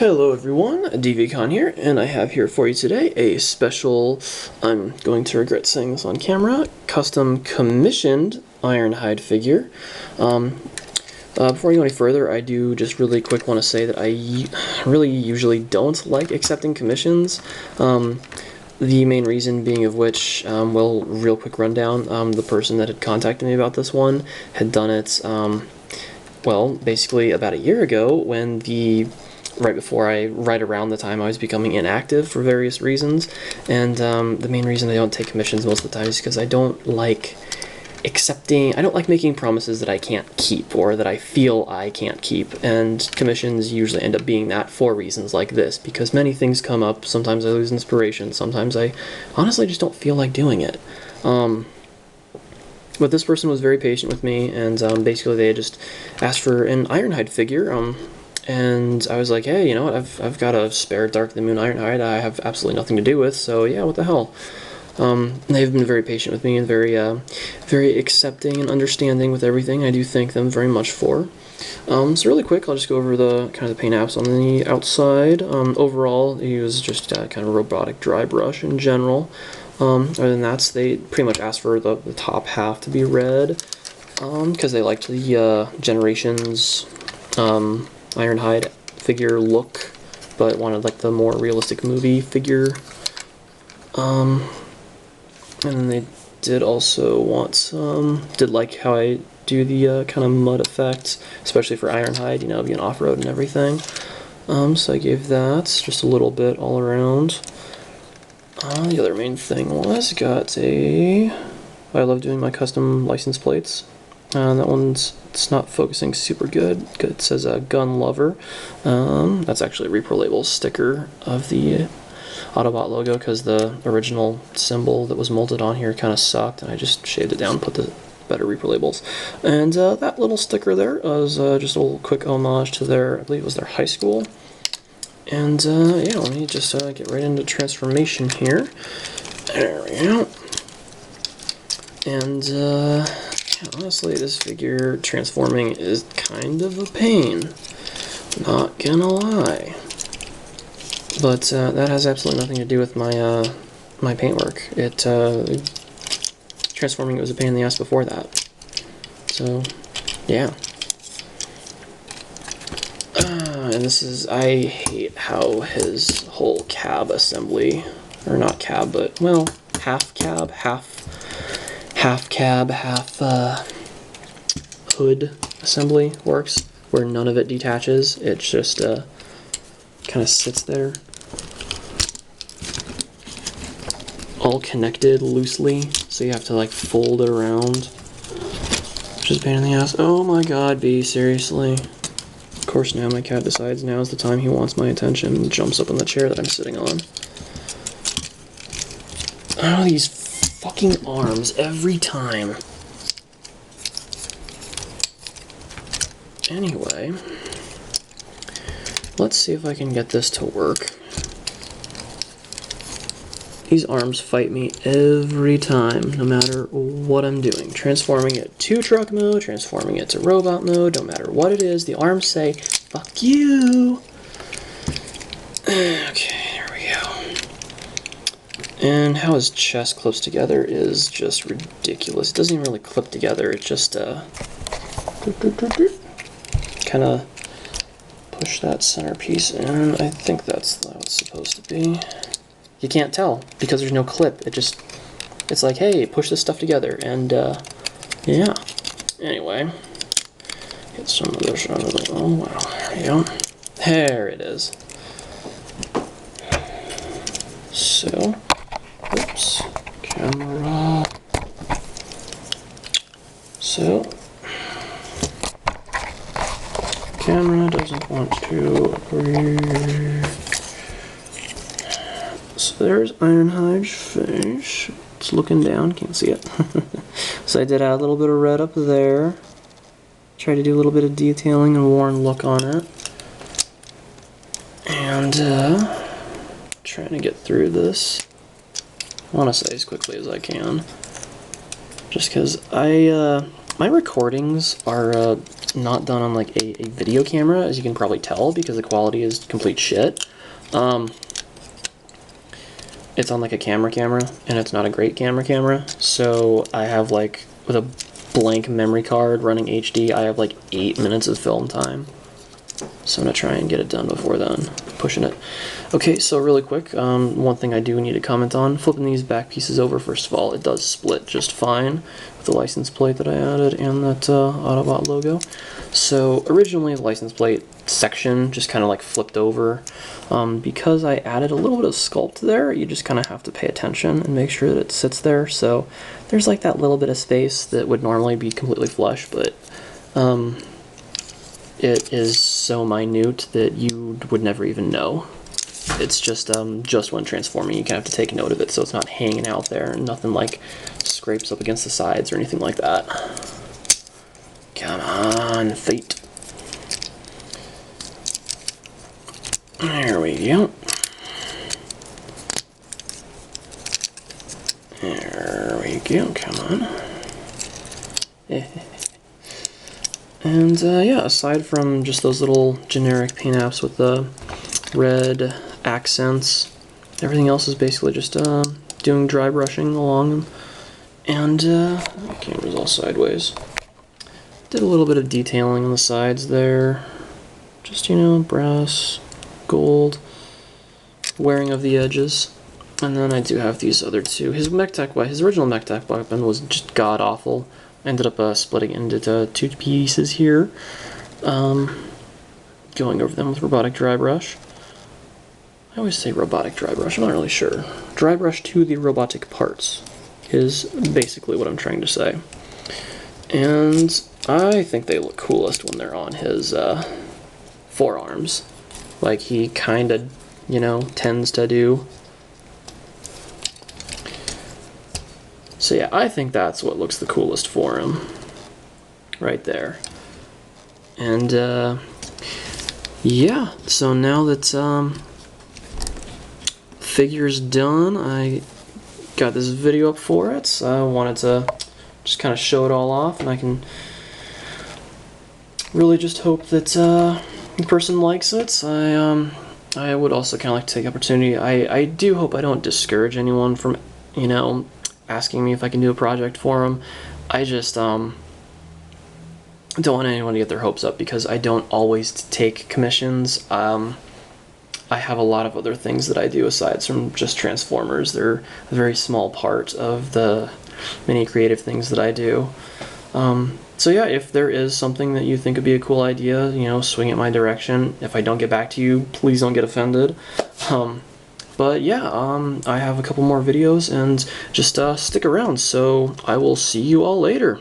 Hello everyone, Deviacon here, and I have here for you today a special, I'm going to regret saying this on camera, custom commissioned Ironhide figure. Before I go any further, I do just really quick want to say that I really usually don't like accepting commissions. The main reason being of which, well, real quick rundown, the person that had contacted me about this one had done it, well, basically about a year ago when right around the time I was becoming inactive for various reasons, and the main reason I don't take commissions most of the time is because I don't like making promises that I can't keep, or that I feel I can't keep, and commissions usually end up being that for reasons like this, because many things come up, sometimes I lose inspiration, sometimes I honestly just don't feel like doing it. But this person was very patient with me, and basically they had just asked for an Ironhide figure, and I was like, hey, you know what, I've got a spare Dark of the Moon Ironhide I have absolutely nothing to do with, so yeah, what the hell. They've been very patient with me and very accepting and understanding with everything. I do thank them very much for. So really quick, I'll just go over the paint apps on the outside. Overall, he was just kind of a robotic dry brush in general. Other than that, they pretty much asked for the top half to be red, because they liked the Generations Ironhide figure look, but wanted like the more realistic movie figure. And then they did also want did like how I do the kind of mud effect, especially for Ironhide, you know, being off-road and everything. So I gave that just a little bit all around. The other main thing was I love doing my custom license plates. That one's, it's not focusing super good. It says a gun lover. That's actually Repro Label's sticker of the Autobot logo, because the original symbol that was molded on here kind of sucked, and I just shaved it down and put the better Repro Labels. And that little sticker there was just a little quick homage to their, I believe it was their high school. And yeah, let me just get right into transformation here. There we go. And honestly, this figure transforming is kind of a pain, not gonna lie. But that has absolutely nothing to do with my my paintwork. Transforming was a pain in the ass before that. So yeah. And this is, I hate how his whole cab assembly, or not cab, but, well, half cab, half hood assembly works, where none of it detaches. It just kind of sits there, all connected loosely, so you have to like fold it around, which is a pain in the ass. Oh my god, B, seriously. Of course, now my cat decides now is the time he wants my attention and jumps up on the chair that I'm sitting on. Oh, these fucking arms every time. Anyway, let's see if I can get this to work. These arms fight me every time, no matter what I'm doing. Transforming it to truck mode, transforming it to robot mode, no matter what it is, the arms say, fuck you! Okay, there we go. And how his chest clips together is just ridiculous. It doesn't even really clip together, it just, kind of push that centerpiece in. I think that's how it's supposed to be. You can't tell, because there's no clip. It's like, hey, push this stuff together, and, yeah. Anyway, get some of this out of the, oh, wow, there we go. There it is. So, oops, camera. So, camera doesn't want to agree. So there's Ironhide's face. It's looking down, can't see it. So I did add a little bit of red up there. Try to do a little bit of detailing and worn look on it. And trying to get through this. I want to say as quickly as I can. Just because I my recordings are not done on like a video camera, as you can probably tell, because the quality is complete shit. It's on like a camera, and it's not a great camera, so I have like, with a blank memory card running HD, I have like 8 minutes of film time. So I'm gonna try and get it done before then, pushing it. Okay, so really quick, one thing I do need to comment on, flipping these back pieces over, first of all, it does split just fine with the license plate that I added and that Autobot logo. So originally the license plate section just kind of like flipped over. Because I added a little bit of sculpt there, you just kind of have to pay attention and make sure that it sits there. So there's like that little bit of space that would normally be completely flush, but it is so minute that you would never even know. It's just when transforming, you kind of have to take note of it so it's not hanging out there and nothing like scrapes up against the sides or anything like that. Come on, fate. There we go. There we go, come on. And yeah, aside from just those little generic paint apps with the red accents, everything else is basically just doing dry brushing along. And the camera's all sideways. Did a little bit of detailing on the sides there. Just, you know, brass, gold, wearing of the edges. And then I do have these other two. His original mech tech weapon was just god-awful. Ended up splitting into 2 pieces here. Going over them with robotic dry brush. I always say robotic dry brush, I'm not really sure. Dry brush to the robotic parts is basically what I'm trying to say. And I think they look coolest when they're on his forearms. Like he kinda, you know, tends to do. So yeah, I think that's what looks the coolest for him. Right there. And yeah, so now that figure's done, I got this video up for it. So I wanted to just kind of show it all off, and I can really just hope that the person likes it. I would also kind of like to take the opportunity. I do hope I don't discourage anyone from, you know, asking me if I can do a project for them. I just don't want anyone to get their hopes up, because I don't always take commissions. I have a lot of other things that I do aside from just Transformers. They're a very small part of the many creative things that I do. So yeah, if there is something that you think would be a cool idea, you know, swing it my direction. If I don't get back to you, please don't get offended. But yeah, I have a couple more videos, and just stick around, so I will see you all later.